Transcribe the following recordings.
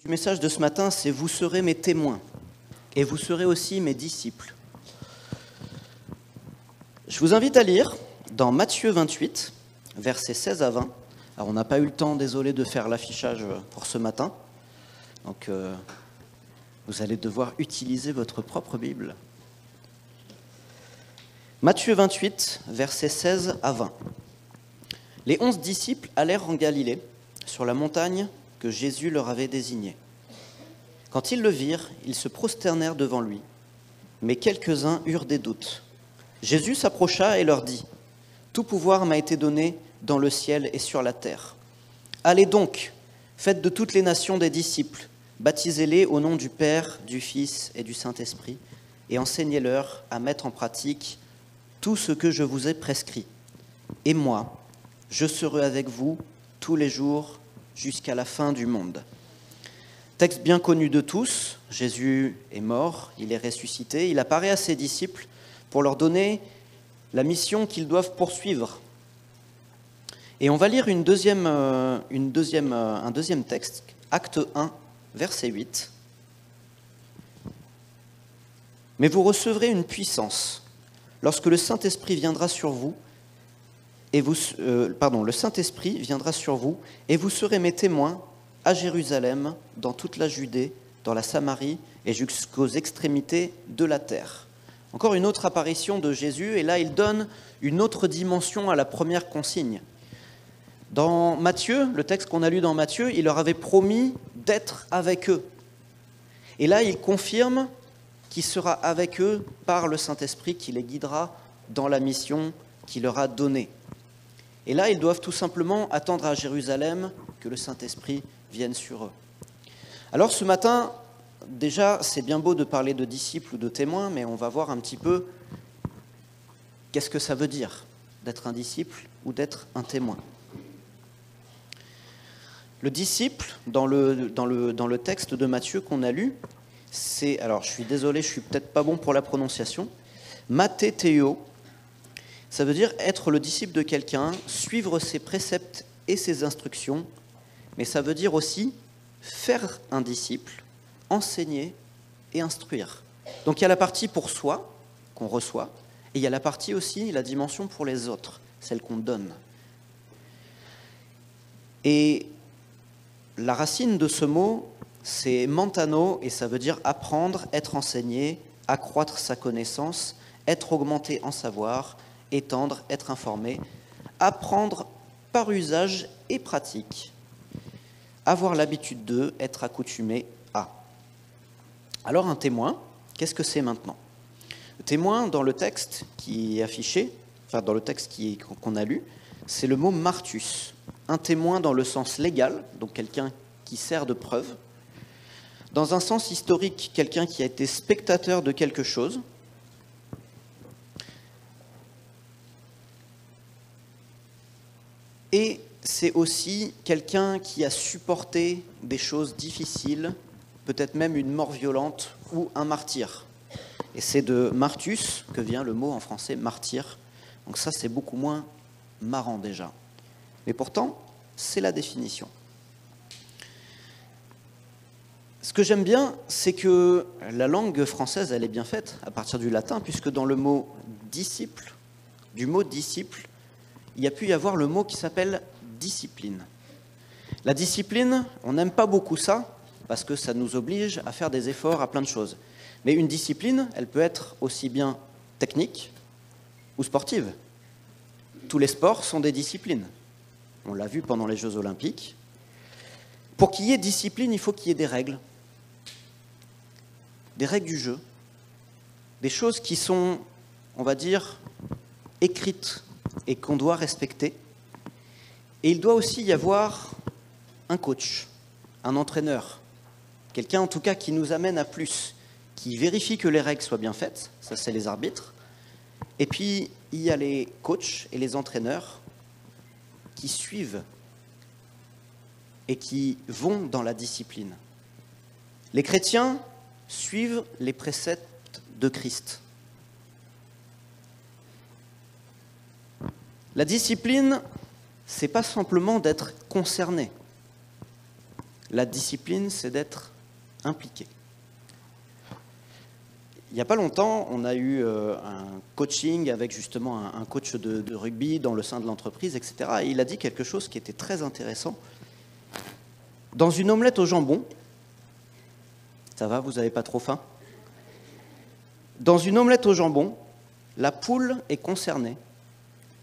Le message de ce matin, c'est « Vous serez mes témoins et vous serez aussi mes disciples ». Je vous invite à lire dans Matthieu 28, versets 16 à 20. Alors on n'a pas eu le temps, désolé, de faire l'affichage pour ce matin. Donc vous allez devoir utiliser votre propre Bible. Matthieu 28, versets 16 à 20. Les 11 disciples allèrent en Galilée, sur la montagne que Jésus leur avait désignée. Quand ils le virent, ils se prosternèrent devant lui, mais quelques-uns eurent des doutes. Jésus s'approcha et leur dit : « Tout pouvoir m'a été donné dans le ciel et sur la terre. Allez donc, faites de toutes les nations des disciples, baptisez-les au nom du Père, du Fils et du Saint-Esprit, et enseignez-leur à mettre en pratique tout ce que je vous ai prescrit. Et moi, je serai avec vous tous les jours jusqu'à la fin du monde. » Texte bien connu de tous, Jésus est mort, il est ressuscité, il apparaît à ses disciples pour leur donner la mission qu'ils doivent poursuivre. Et on va lire un deuxième texte, Acte 1, verset 8. « Mais vous recevrez une puissance lorsque le Saint-Esprit viendra sur vous, et vous serez mes témoins à Jérusalem, dans toute la Judée, dans la Samarie et jusqu'aux extrémités de la terre. » Encore une autre apparition de Jésus, et là il donne une autre dimension à la première consigne. Dans Matthieu, le texte qu'on a lu dans Matthieu, il leur avait promis d'être avec eux. Et là il confirme qu'il sera avec eux par le Saint-Esprit qui les guidera dans la mission qu'il leur a donnée. Et là, ils doivent tout simplement attendre à Jérusalem que le Saint-Esprit vienne sur eux. Alors ce matin, déjà, c'est bien beau de parler de disciples ou de témoins, mais on va voir un petit peu qu'est-ce que ça veut dire d'être un disciple ou d'être un témoin. Le disciple, dans le texte de Matthieu qu'on a lu, c'est, alors je suis désolé, je suis peut-être pas bon pour la prononciation, mathéthéo. Ça veut dire être le disciple de quelqu'un, suivre ses préceptes et ses instructions, mais ça veut dire aussi faire un disciple, enseigner et instruire. Donc il y a la partie pour soi, qu'on reçoit, et il y a la partie aussi, la dimension pour les autres, celle qu'on donne. Et la racine de ce mot, c'est mentano, et ça veut dire apprendre, être enseigné, accroître sa connaissance, être augmenté en savoir, étendre, être informé, apprendre par usage et pratique, avoir l'habitude de, être accoutumé à. Alors un témoin, qu'est-ce que c'est maintenant ? Le témoin, dans le texte qui est affiché, enfin dans le texte qu'on a lu, c'est le mot martus. Un témoin dans le sens légal, donc quelqu'un qui sert de preuve. Dans un sens historique, quelqu'un qui a été spectateur de quelque chose. Et c'est aussi quelqu'un qui a supporté des choses difficiles, peut-être même une mort violente ou un martyr. Et c'est de martus que vient le mot en français martyr. Donc ça, c'est beaucoup moins marrant déjà. Mais pourtant, c'est la définition. Ce que j'aime bien, c'est que la langue française, elle est bien faite à partir du latin, puisque dans le mot disciple, du mot disciple, il y a pu y avoir le mot qui s'appelle discipline. La discipline, on n'aime pas beaucoup ça, parce que ça nous oblige à faire des efforts à plein de choses. Mais une discipline, elle peut être aussi bien technique ou sportive. Tous les sports sont des disciplines. On l'a vu pendant les Jeux Olympiques. Pour qu'il y ait discipline, il faut qu'il y ait des règles du jeu, des choses qui sont, on va dire, écrites et qu'on doit respecter. Et il doit aussi y avoir un coach, un entraîneur, quelqu'un en tout cas qui nous amène à plus, qui vérifie que les règles soient bien faites, ça c'est les arbitres. Et puis il y a les coachs et les entraîneurs qui suivent et qui vont dans la discipline. Les chrétiens suivent les préceptes de Christ. La discipline, c'est pas simplement d'être concerné. La discipline, c'est d'être impliqué. Il n'y a pas longtemps, on a eu un coaching avec justement un coach de rugby dans le sein de l'entreprise, etc. Et il a dit quelque chose qui était très intéressant. Dans une omelette au jambon, ça va, vous n'avez pas trop faim? Dans une omelette au jambon, la poule est concernée,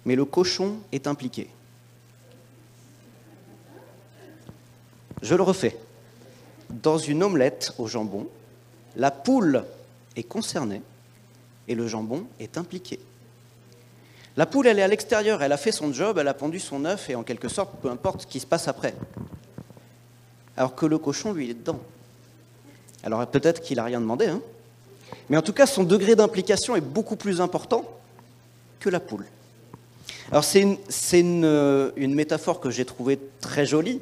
mais le cochon est impliqué. Je le refais. Dans une omelette au jambon, la poule est concernée et le jambon est impliqué. La poule, elle est à l'extérieur, elle a fait son job, elle a pondu son œuf et en quelque sorte, peu importe ce qui se passe après. Alors que le cochon, lui, il est dedans. Alors peut-être qu'il n'a rien demandé, hein, mais en tout cas, son degré d'implication est beaucoup plus important que la poule. Alors c'est une métaphore que j'ai trouvée très jolie,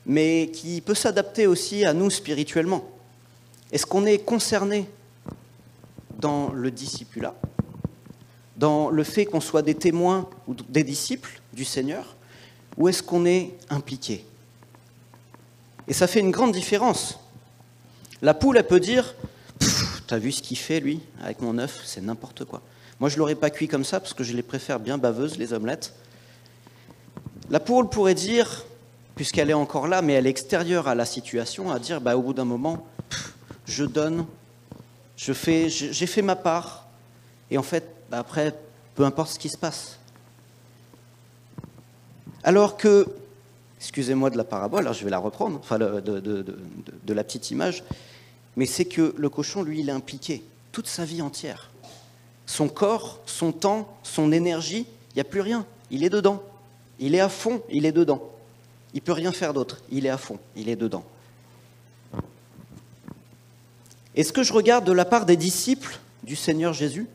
mais qui peut s'adapter aussi à nous spirituellement. Est-ce qu'on est concerné dans le discipulat, dans le fait qu'on soit des témoins ou des disciples du Seigneur, ou est-ce qu'on est impliqué? Et ça fait une grande différence. La poule, elle peut dire « T'as vu ce qu'il fait, lui, avec mon œuf? C'est n'importe quoi. Moi, je ne l'aurais pas cuit comme ça, parce que je les préfère bien baveuses, les omelettes. » La poule pourrait dire, puisqu'elle est encore là, mais elle est extérieure à la situation, à dire au bout d'un moment, je donne, j'ai fait ma part, et en fait, après, peu importe ce qui se passe. Alors que, excusez-moi de la parabole, alors je vais la reprendre, enfin de la petite image, mais c'est que le cochon, lui, il est impliqué toute sa vie entière. Son corps, son temps, son énergie, il n'y a plus rien, il est dedans. Il est à fond, il est dedans. Il ne peut rien faire d'autre, il est à fond, il est dedans. Et ce que je regarde de la part des disciples du Seigneur Jésus,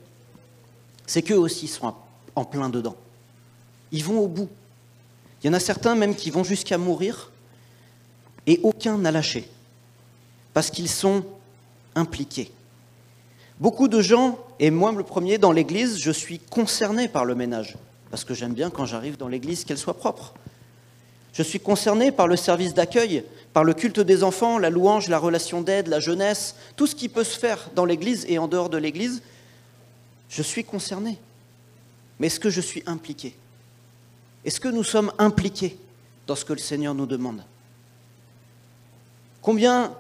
c'est qu'eux aussi sont en plein dedans. Ils vont au bout. Il y en a certains même qui vont jusqu'à mourir et aucun n'a lâché parce qu'ils sont impliqués. Beaucoup de gens, et moi le premier dans l'église, je suis concerné par le ménage parce que j'aime bien quand j'arrive dans l'église qu'elle soit propre. Je suis concerné par le service d'accueil, par le culte des enfants, la louange, la relation d'aide, la jeunesse, tout ce qui peut se faire dans l'église et en dehors de l'église. Je suis concerné. Mais est-ce que je suis impliqué? Est-ce que nous sommes impliqués dans ce que le Seigneur nous demande? Combien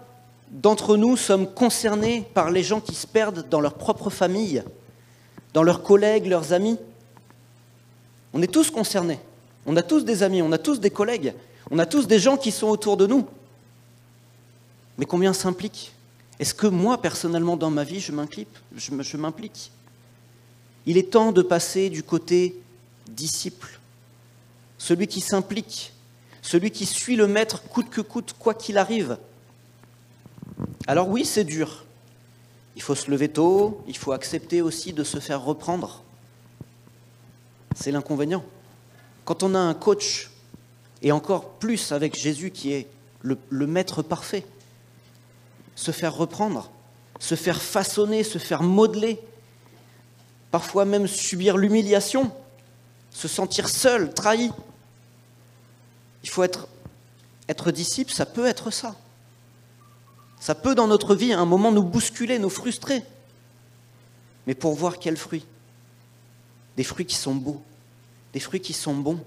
d'entre nous sommes concernés par les gens qui se perdent dans leur propre famille, dans leurs collègues, leurs amis? On est tous concernés. On a tous des amis, on a tous des collègues, on a tous des gens qui sont autour de nous. Mais combien s'impliquent? Est-ce que moi, personnellement, dans ma vie, je m'implique? Il est temps de passer du côté disciple, celui qui s'implique, celui qui suit le maître coûte que coûte, quoi qu'il arrive. Alors oui, c'est dur. Il faut se lever tôt, il faut accepter aussi de se faire reprendre. C'est l'inconvénient. Quand on a un coach, et encore plus avec Jésus qui est le maître parfait, se faire reprendre, se faire façonner, se faire modeler, parfois même subir l'humiliation, se sentir seul, trahi. Il faut être disciple, ça peut être ça. Ça peut dans notre vie à un moment nous bousculer, nous frustrer. Mais pour voir quels fruits? Des fruits qui sont beaux, des fruits qui sont bons.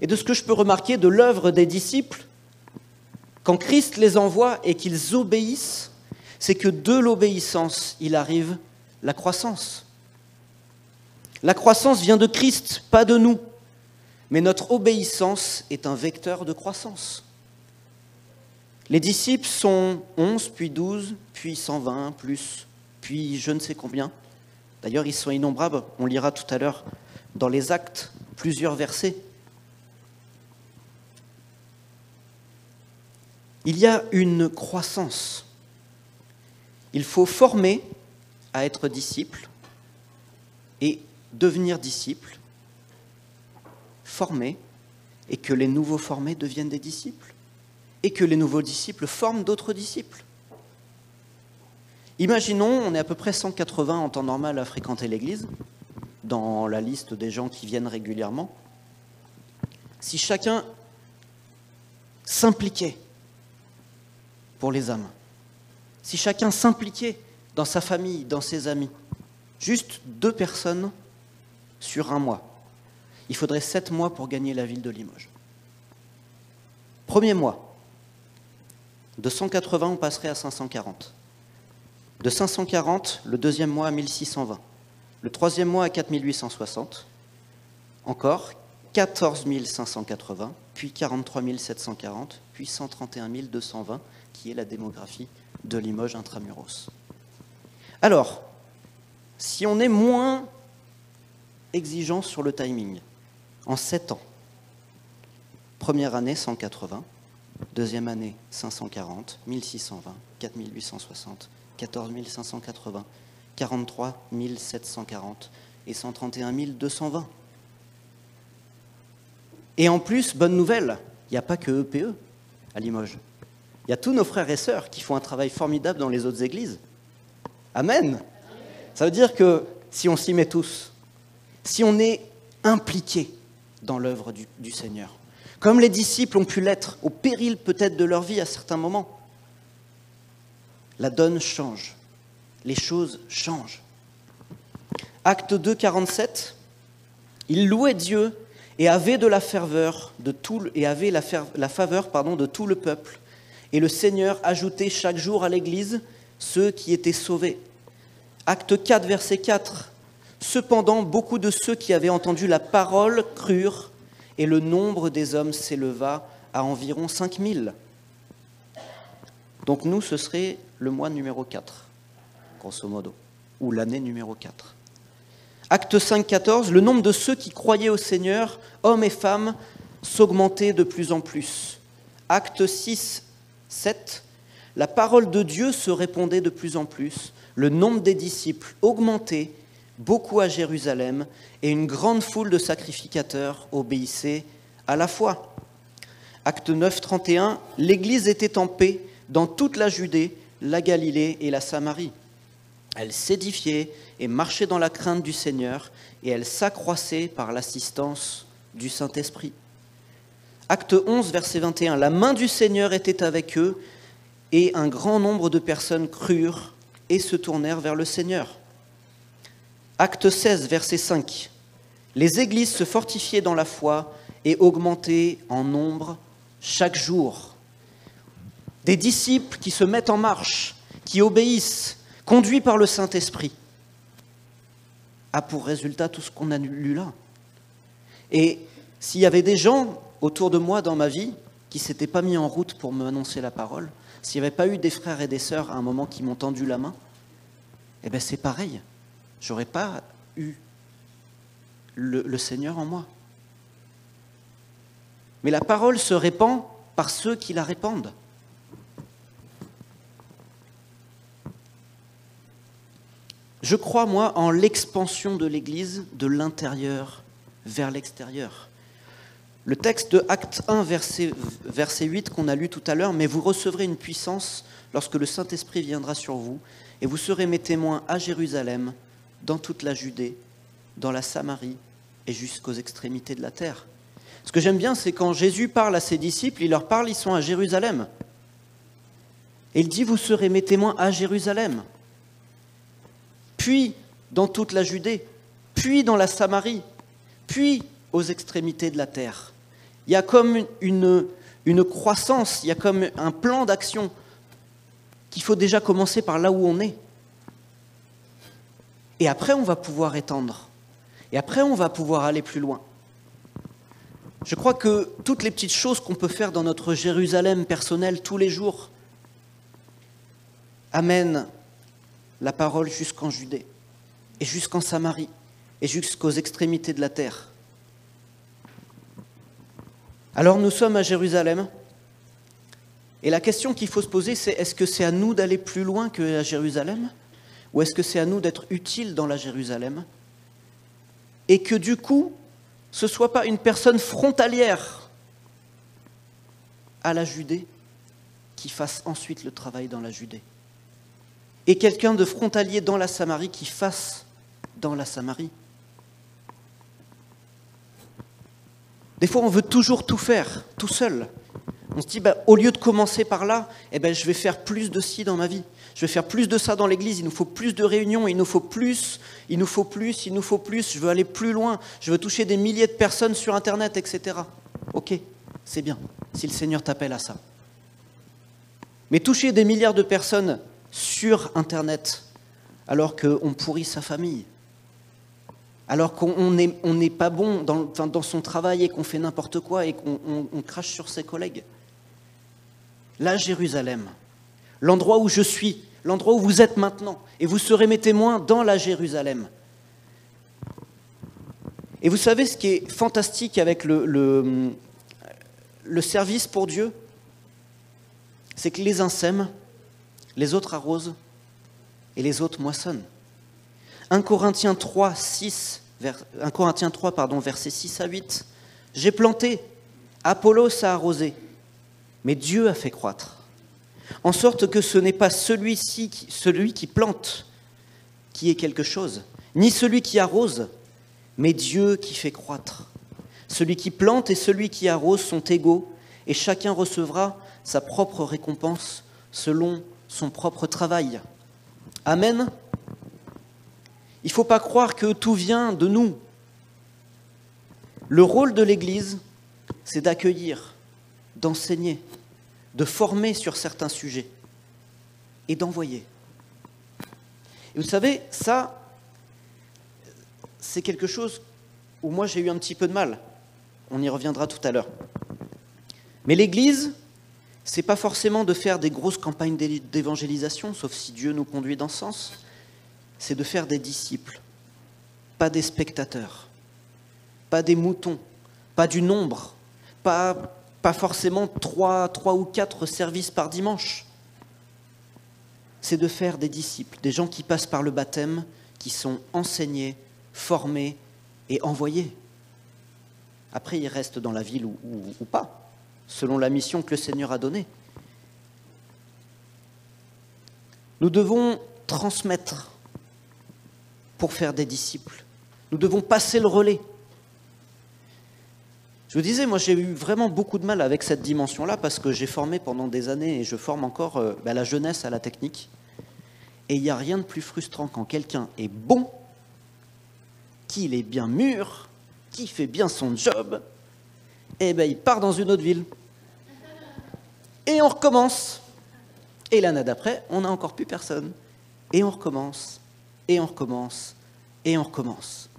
Et de ce que je peux remarquer de l'œuvre des disciples, quand Christ les envoie et qu'ils obéissent, c'est que de l'obéissance, il arrive la croissance. La croissance vient de Christ, pas de nous. Mais notre obéissance est un vecteur de croissance. Les disciples sont 11, puis 12, puis 120, plus, puis je ne sais combien. D'ailleurs, ils sont innombrables. On lira tout à l'heure dans les Actes plusieurs versets. Il y a une croissance. Il faut former à être disciple et devenir disciple, former, et que les nouveaux formés deviennent des disciples, et que les nouveaux disciples forment d'autres disciples. Imaginons, on est à peu près 180 en temps normal à fréquenter l'église, dans la liste des gens qui viennent régulièrement. Si chacun s'impliquait pour les âmes. Si chacun s'impliquait dans sa famille, dans ses amis, juste 2 personnes sur un mois, il faudrait 7 mois pour gagner la ville de Limoges. Premier mois, de 180, on passerait à 540. De 540, le deuxième mois à 1620. Le troisième mois à 4860. Encore 14 580, puis 43 740, puis 131 220, qui est la démographie de Limoges intramuros. Alors, si on est moins exigeant sur le timing, en 7 ans, première année 180, deuxième année 540, 1620, 4860, 14 580, 43 740 et 131 220. Et en plus, bonne nouvelle, il n'y a pas que EPE à Limoges. Il y a tous nos frères et sœurs qui font un travail formidable dans les autres églises. Amen. Ça veut dire que si on s'y met tous, si on est impliqué dans l'œuvre du Seigneur, comme les disciples ont pu l'être, au péril peut-être de leur vie à certains moments, la donne change, les choses changent. Acte 2, 47, il louait Dieu et avait de la ferveur de tout, la faveur de tout le peuple. Et le Seigneur ajoutait chaque jour à l'Église ceux qui étaient sauvés. Acte 4, verset 4. Cependant, beaucoup de ceux qui avaient entendu la parole crurent, et le nombre des hommes s'éleva à environ 5000. Donc nous, ce serait le mois numéro 4, grosso modo, ou l'année numéro 4. Acte 5, 14. Le nombre de ceux qui croyaient au Seigneur, hommes et femmes, s'augmentait de plus en plus. Acte 6, 7. La parole de Dieu se répandait de plus en plus. Le nombre des disciples augmentait, beaucoup à Jérusalem, et une grande foule de sacrificateurs obéissaient à la foi. Acte 9, 31. L'Église était en paix dans toute la Judée, la Galilée et la Samarie. Elle s'édifiait et marchait dans la crainte du Seigneur, et elle s'accroissait par l'assistance du Saint-Esprit. Acte 11, verset 21. La main du Seigneur était avec eux, et un grand nombre de personnes crurent et se tournèrent vers le Seigneur. Acte 16, verset 5. Les églises se fortifiaient dans la foi et augmentaient en nombre chaque jour. Des disciples qui se mettent en marche, qui obéissent, conduits par le Saint-Esprit, a pour résultat tout ce qu'on a lu là. Et s'il y avait des gens autour de moi dans ma vie qui ne s'étaient pas mis en route pour m'annoncer la parole, s'il n'y avait pas eu des frères et des sœurs à un moment qui m'ont tendu la main, eh bien c'est pareil. Je n'aurais pas eu le Seigneur en moi. Mais la parole se répand par ceux qui la répandent. Je crois, moi, en l'expansion de l'Église de l'intérieur vers l'extérieur. Le texte de Acte 1, verset 8 qu'on a lu tout à l'heure, « Mais vous recevrez une puissance lorsque le Saint-Esprit viendra sur vous, et vous serez mes témoins à Jérusalem, dans toute la Judée, dans la Samarie et jusqu'aux extrémités de la terre. » Ce que j'aime bien, c'est quand Jésus parle à ses disciples, il leur parle, ils sont à Jérusalem. Et il dit, vous serez mes témoins à Jérusalem, puis dans toute la Judée, puis dans la Samarie, puis aux extrémités de la terre. Il y a comme une croissance, il y a comme un plan d'action qu'il faut déjà commencer par là où on est. Et après, on va pouvoir étendre. Et après, on va pouvoir aller plus loin. Je crois que toutes les petites choses qu'on peut faire dans notre Jérusalem personnel tous les jours amènent la parole jusqu'en Judée, et jusqu'en Samarie, et jusqu'aux extrémités de la terre. Alors nous sommes à Jérusalem, et la question qu'il faut se poser, c'est est-ce que c'est à nous d'aller plus loin que à Jérusalem, ou est-ce que c'est à nous d'être utiles dans la Jérusalem, et que du coup, ce ne soit pas une personne frontalière à la Judée qui fasse ensuite le travail dans la Judée, et quelqu'un de frontalier dans la Samarie qui fasse dans la Samarie. Des fois, on veut toujours tout faire, tout seul. On se dit, au lieu de commencer par là, je vais faire plus de ci dans ma vie. Je vais faire plus de ça dans l'église, il nous faut plus de réunions, il nous faut plus, je veux aller plus loin, je veux toucher des milliers de personnes sur Internet, etc. Ok, c'est bien, si le Seigneur t'appelle à ça. Mais toucher des milliards de personnes sur Internet, alors qu'on pourrit sa famille, alors qu'on n'est pas bon dans son travail et qu'on fait n'importe quoi et qu'on crache sur ses collègues. Là, Jérusalem, l'endroit où je suis, l'endroit où vous êtes maintenant, et vous serez mes témoins dans la Jérusalem. Et vous savez ce qui est fantastique avec le service pour Dieu, c'est que les uns sèment, les autres arrosent, et les autres moissonnent. 1 Corinthiens 3, versets 6 à 8. « J'ai planté, Apollos a arrosé, mais Dieu a fait croître. En sorte que ce n'est pas celui qui plante qui est quelque chose, ni celui qui arrose, mais Dieu qui fait croître. Celui qui plante et celui qui arrose sont égaux, et chacun recevra sa propre récompense selon son propre travail. » Amen. Il ne faut pas croire que tout vient de nous. Le rôle de l'Église, c'est d'accueillir, d'enseigner, de former sur certains sujets et d'envoyer. Et vous savez, ça, c'est quelque chose où moi j'ai eu un petit peu de mal. On y reviendra tout à l'heure. Mais l'Église, c'est pas forcément de faire des grosses campagnes d'évangélisation, sauf si Dieu nous conduit dans ce sens. C'est de faire des disciples, pas des spectateurs, pas des moutons, pas du nombre, pas forcément 3 ou 4 services par dimanche. C'est de faire des disciples, des gens qui passent par le baptême, qui sont enseignés, formés et envoyés. Après, ils restent dans la ville ou pas, selon la mission que le Seigneur a donnée. Nous devons transmettre pour faire des disciples. Nous devons passer le relais. Je vous disais, moi j'ai eu vraiment beaucoup de mal avec cette dimension-là parce que j'ai formé pendant des années et je forme encore la jeunesse à la technique. Et il n'y a rien de plus frustrant quand quelqu'un est bon, qu'il est bien mûr, qui fait bien son job, et il part dans une autre ville. Et on recommence. Et l'année d'après, on n'a encore plus personne. Et on recommence, et on recommence, et on recommence.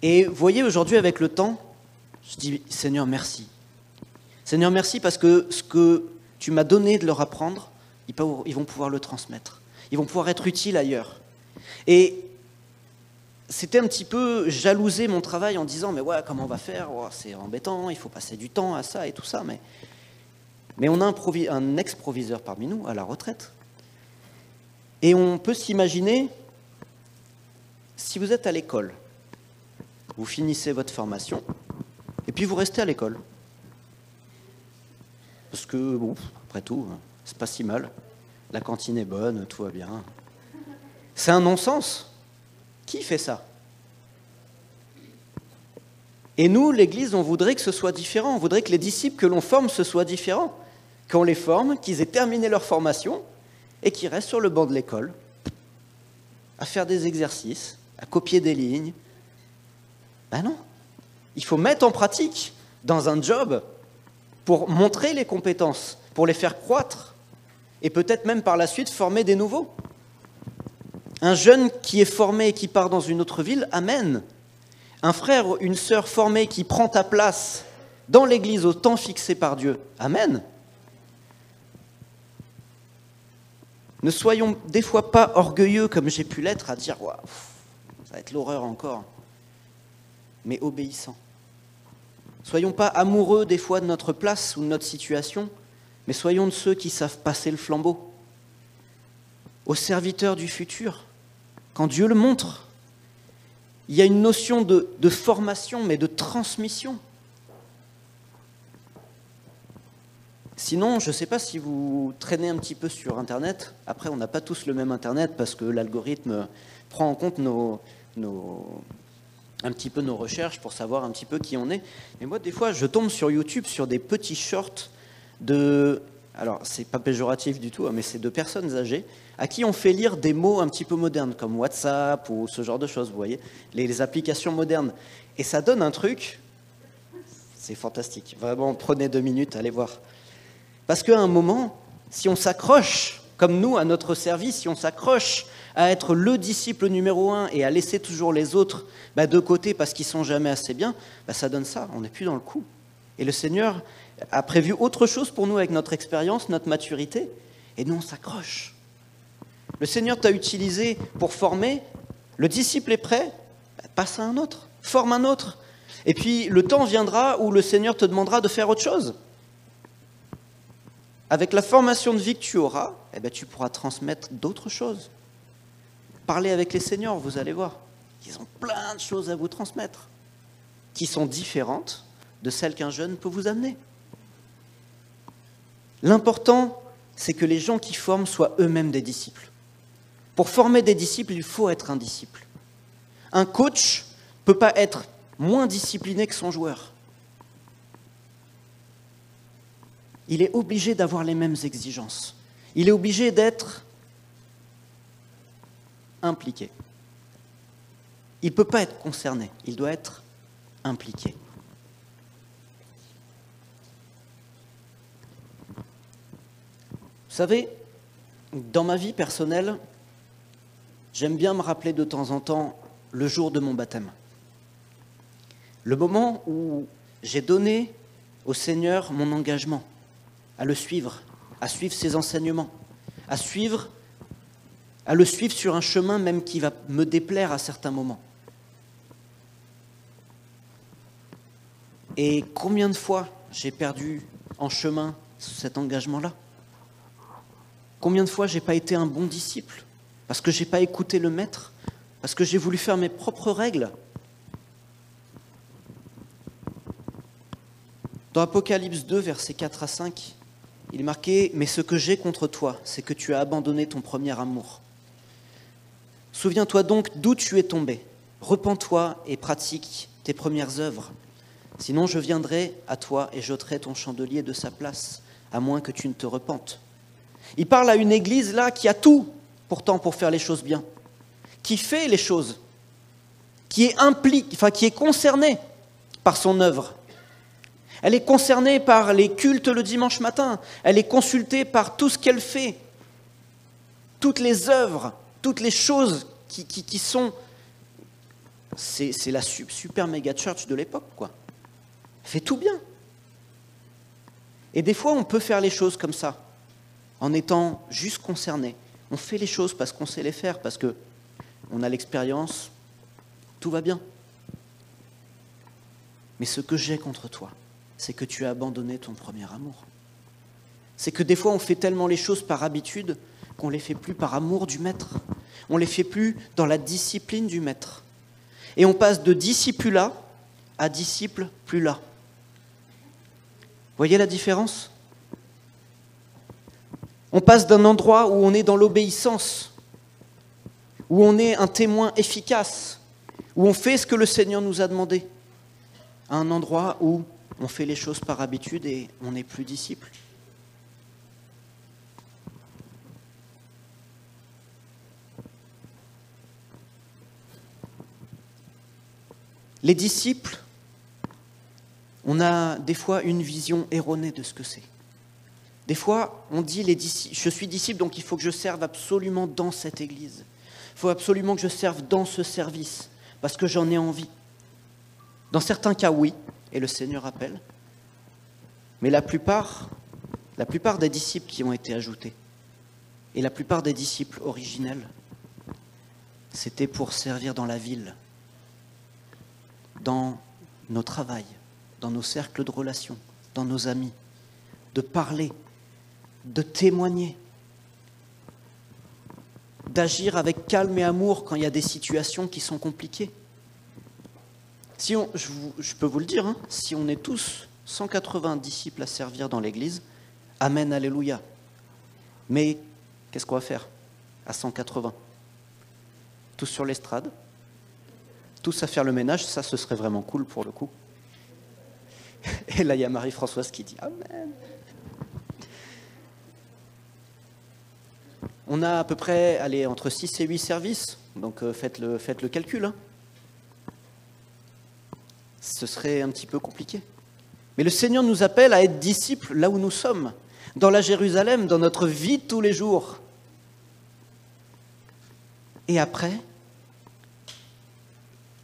Et vous voyez, aujourd'hui, avec le temps, je dis, Seigneur, merci. Seigneur, merci parce que ce que tu m'as donné de leur apprendre, ils vont pouvoir le transmettre. Ils vont pouvoir être utiles ailleurs. Et c'était un petit peu jalouser mon travail en disant, mais ouais, comment on va faire? C'est embêtant, il faut passer du temps à ça et tout ça. Mais on a un ex-proviseur parmi nous, à la retraite. Et on peut s'imaginer, si vous êtes à l'école, vous finissez votre formation, et puis vous restez à l'école. Parce que, bon, après tout, c'est pas si mal. La cantine est bonne, tout va bien. C'est un non-sens. Qui fait ça? Et nous, l'Église, on voudrait que ce soit différent. On voudrait que les disciples que l'on forme, ce soit différent. Qu'on les forme, qu'ils aient terminé leur formation et qu'ils restent sur le banc de l'école à faire des exercices, à copier des lignes. Ben non. Il faut mettre en pratique dans un job pour montrer les compétences, pour les faire croître et peut-être même par la suite former des nouveaux. Un jeune qui est formé et qui part dans une autre ville, amen. Un frère ou une sœur formée qui prend ta place dans l'église au temps fixé par Dieu, amen. Ne soyons des fois pas orgueilleux comme j'ai pu l'être à dire wow, ça va être l'horreur encore, mais obéissants. Soyons pas amoureux des fois de notre place ou de notre situation, mais soyons de ceux qui savent passer le flambeau aux serviteurs du futur. Quand Dieu le montre, il y a une notion de formation, mais de transmission. Sinon, je ne sais pas si vous traînez un petit peu sur Internet. Après, on n'a pas tous le même Internet parce que l'algorithme prend en compte un petit peu nos recherches pour savoir un petit peu qui on est. Mais moi, des fois, je tombe sur YouTube sur des petits shorts alors c'est pas péjoratif du tout, mais c'est de personnes âgées à qui on fait lire des mots un petit peu modernes, comme WhatsApp ou ce genre de choses, vous voyez, les applications modernes. Et ça donne un truc, c'est fantastique. Vraiment, prenez 2 minutes, allez voir. Parce qu'à un moment, si on s'accroche, comme nous, à notre service, si on s'accroche à être le disciple numéro 1 et à laisser toujours les autres de côté parce qu'ils sont jamais assez bien, ça donne ça, on n'est plus dans le coup. Et le Seigneur a prévu autre chose pour nous avec notre expérience, notre maturité, et nous on s'accroche. Le Seigneur t'a utilisé pour former, le disciple est prêt, passe à un autre, forme un autre. Et puis le temps viendra où le Seigneur te demandera de faire autre chose. Avec la formation de vie que tu auras, tu pourras transmettre d'autres choses. Parlez avec les seniors, vous allez voir. Ils ont plein de choses à vous transmettre, qui sont différentes de celles qu'un jeune peut vous amener. L'important, c'est que les gens qui forment soient eux-mêmes des disciples. Pour former des disciples, il faut être un disciple. Un coach ne peut pas être moins discipliné que son joueur. Il est obligé d'avoir les mêmes exigences. Il est obligé d'être impliqué. Il ne peut pas être concerné, il doit être impliqué. Vous savez, dans ma vie personnelle, j'aime bien me rappeler de temps en temps le jour de mon baptême. Le moment où j'ai donné au Seigneur mon engagement à le suivre, à suivre ses enseignements, à le suivre sur un chemin même qui va me déplaire à certains moments. Et combien de fois j'ai perdu en chemin cet engagement-là? Combien de fois j'ai pas été un bon disciple parce que j'ai pas écouté le maître, parce que j'ai voulu faire mes propres règles? Dans Apocalypse 2, versets 4 à 5, il est marqué « Mais ce que j'ai contre toi, c'est que tu as abandonné ton premier amour. Souviens-toi donc d'où tu es tombé. Repens-toi et pratique tes premières œuvres. Sinon je viendrai à toi et j'ôterai ton chandelier de sa place, à moins que tu ne te repentes. » Il parle à une église là qui a tout pourtant pour faire les choses bien, qui fait les choses, qui est concernée par son œuvre. Elle est concernée par les cultes le dimanche matin, elle est consultée par tout ce qu'elle fait, toutes les œuvres, toutes les choses qui sont... C'est la super méga church de l'époque, quoi. Elle fait tout bien. Et des fois, on peut faire les choses comme ça, en étant juste concerné. On fait les choses parce qu'on sait les faire, parce qu'on a l'expérience, tout va bien. Mais ce que j'ai contre toi, c'est que tu as abandonné ton premier amour. C'est que des fois, on fait tellement les choses par habitude qu'on ne les fait plus par amour du maître. On ne les fait plus dans la discipline du maître. Et on passe de discipulat à disciple plus là. Voyez la différence ? On passe d'un endroit où on est dans l'obéissance, où on est un témoin efficace, où on fait ce que le Seigneur nous a demandé, à un endroit où on fait les choses par habitude et on n'est plus disciple. Les disciples, on a des fois une vision erronée de ce que c'est. Des fois, on dit je suis disciple, donc il faut que je serve absolument dans cette église. Il faut absolument que je serve dans ce service, parce que j'en ai envie. Dans certains cas, oui, et le Seigneur appelle. Mais la plupart des disciples qui ont été ajoutés, et la plupart des disciples originels, c'était pour servir dans la ville, dans nos travails, dans nos cercles de relations, dans nos amis, de parler, de témoigner, d'agir avec calme et amour quand il y a des situations qui sont compliquées. Je peux vous le dire, si on est tous 180 disciples à servir dans l'église, amen, alléluia. Mais qu'est-ce qu'on va faire à 180 ? Tous sur l'estrade, tous à faire le ménage, ça ce serait vraiment cool pour le coup. Et là il y a Marie-Françoise qui dit amen. On a à peu près entre 6 et 8 services, donc faites le calcul. Hein. Ce serait un petit peu compliqué. Mais le Seigneur nous appelle à être disciples là où nous sommes, dans la Jérusalem, dans notre vie de tous les jours. Et après,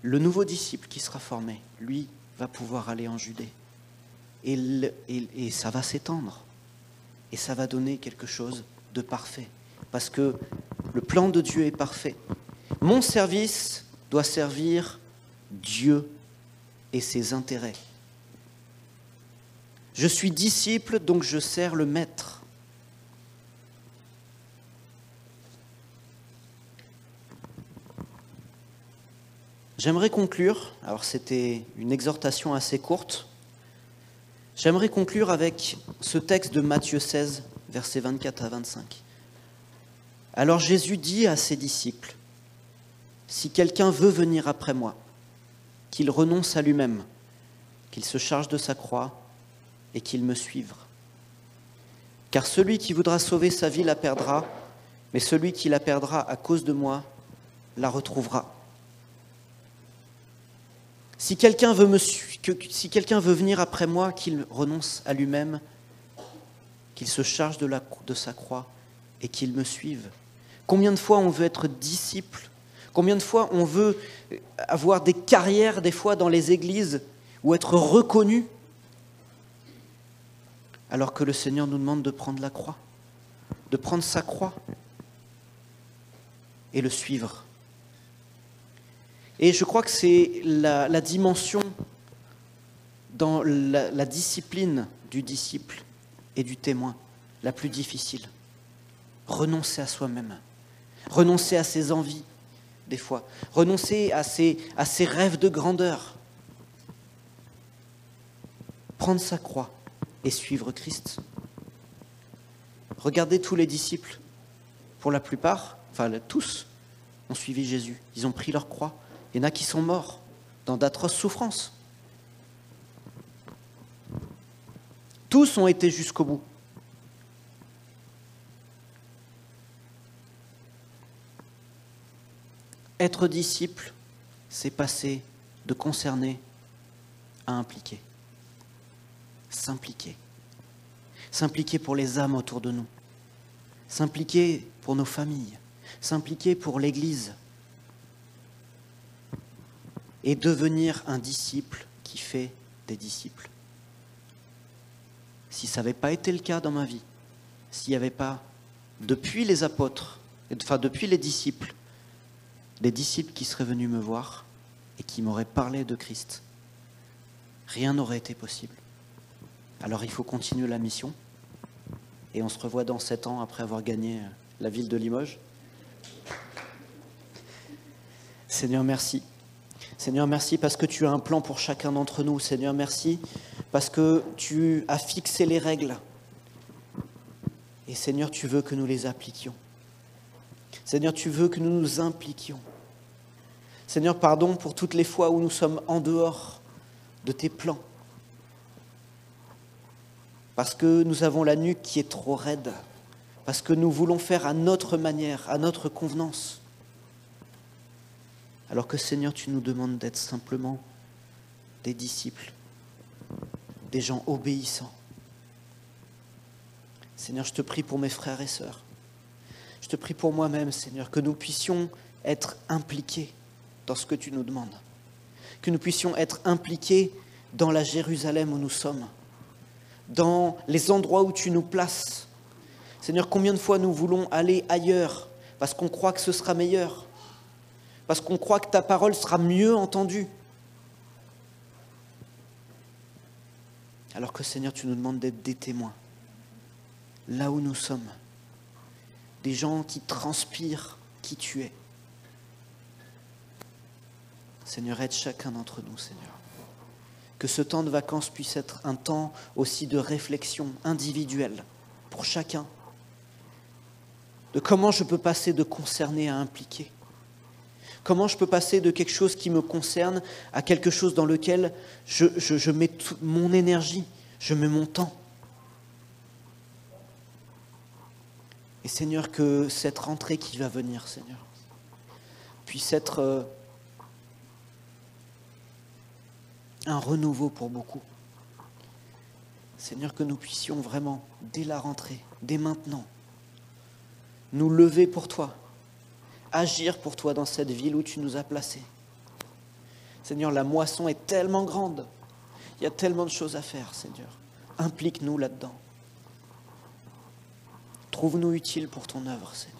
le nouveau disciple qui sera formé, lui, va pouvoir aller en Judée. Et ça va s'étendre. Et ça va donner quelque chose de parfait. Parce que le plan de Dieu est parfait. Mon service doit servir Dieu et ses intérêts. Je suis disciple, donc je sers le maître. J'aimerais conclure, alors c'était une exhortation assez courte, j'aimerais conclure avec ce texte de Matthieu 16, versets 24 à 25. Alors Jésus dit à ses disciples, « Si quelqu'un veut venir après moi, qu'il renonce à lui-même, qu'il se charge de sa croix et qu'il me suive. Car celui qui voudra sauver sa vie la perdra, mais celui qui la perdra à cause de moi la retrouvera. Si quelqu'un veut venir après moi, qu'il renonce à lui-même, qu'il se charge de sa croix et qu'il me suive. » Combien de fois on veut être disciple? Combien de fois on veut avoir des carrières, des fois, dans les églises, ou être reconnu, alors que le Seigneur nous demande de prendre la croix, de prendre sa croix et le suivre. Et je crois que c'est la dimension dans la discipline du disciple et du témoin la plus difficile. Renoncer à soi-même, renoncer à ses envies, des fois, renoncer à ses rêves de grandeur, prendre sa croix et suivre Christ. Regardez tous les disciples, pour la plupart, enfin tous, ont suivi Jésus. Ils ont pris leur croix. Il y en a qui sont morts dans d'atroces souffrances. Tous ont été jusqu'au bout. Être disciple, c'est passer de concerner à impliquer. S'impliquer. S'impliquer pour les âmes autour de nous. S'impliquer pour nos familles. S'impliquer pour l'Église. Et devenir un disciple qui fait des disciples. Si ça n'avait pas été le cas dans ma vie, s'il n'y avait pas, depuis les apôtres, depuis les disciples, des disciples qui seraient venus me voir et qui m'auraient parlé de Christ, rien n'aurait été possible. Alors il faut continuer la mission et on se revoit dans 7 ans après avoir gagné la ville de Limoges. Seigneur, merci. Seigneur, merci parce que tu as un plan pour chacun d'entre nous. Seigneur, merci parce que tu as fixé les règles. Et Seigneur, tu veux que nous les appliquions. Seigneur, tu veux que nous nous impliquions. Seigneur, pardon pour toutes les fois où nous sommes en dehors de tes plans. Parce que nous avons la nuque qui est trop raide. Parce que nous voulons faire à notre manière, à notre convenance. Alors que Seigneur, tu nous demandes d'être simplement des disciples, des gens obéissants. Seigneur, je te prie pour mes frères et sœurs. Je te prie pour moi-même, Seigneur, que nous puissions être impliqués dans ce que tu nous demandes. Que nous puissions être impliqués dans la Jérusalem où nous sommes, dans les endroits où tu nous places. Seigneur, combien de fois nous voulons aller ailleurs parce qu'on croit que ce sera meilleur, parce qu'on croit que ta parole sera mieux entendue. Alors que Seigneur, tu nous demandes d'être des témoins, là où nous sommes, des gens qui transpirent qui tu es. Seigneur, aide chacun d'entre nous, Seigneur. Que ce temps de vacances puisse être un temps aussi de réflexion individuelle pour chacun, de comment je peux passer de concerné à impliqué. Comment je peux passer de quelque chose qui me concerne à quelque chose dans lequel je mets toute mon énergie, je mets mon temps. Et Et Seigneur, que cette rentrée qui va venir, Seigneur, puisse être un renouveau pour beaucoup. Seigneur, que nous puissions vraiment, dès la rentrée, dès maintenant, nous lever pour toi, agir pour toi dans cette ville où tu nous as placés. Seigneur, la moisson est tellement grande, il y a tellement de choses à faire, Seigneur. Implique-nous là-dedans. Trouve-nous utiles pour ton œuvre, Seigneur.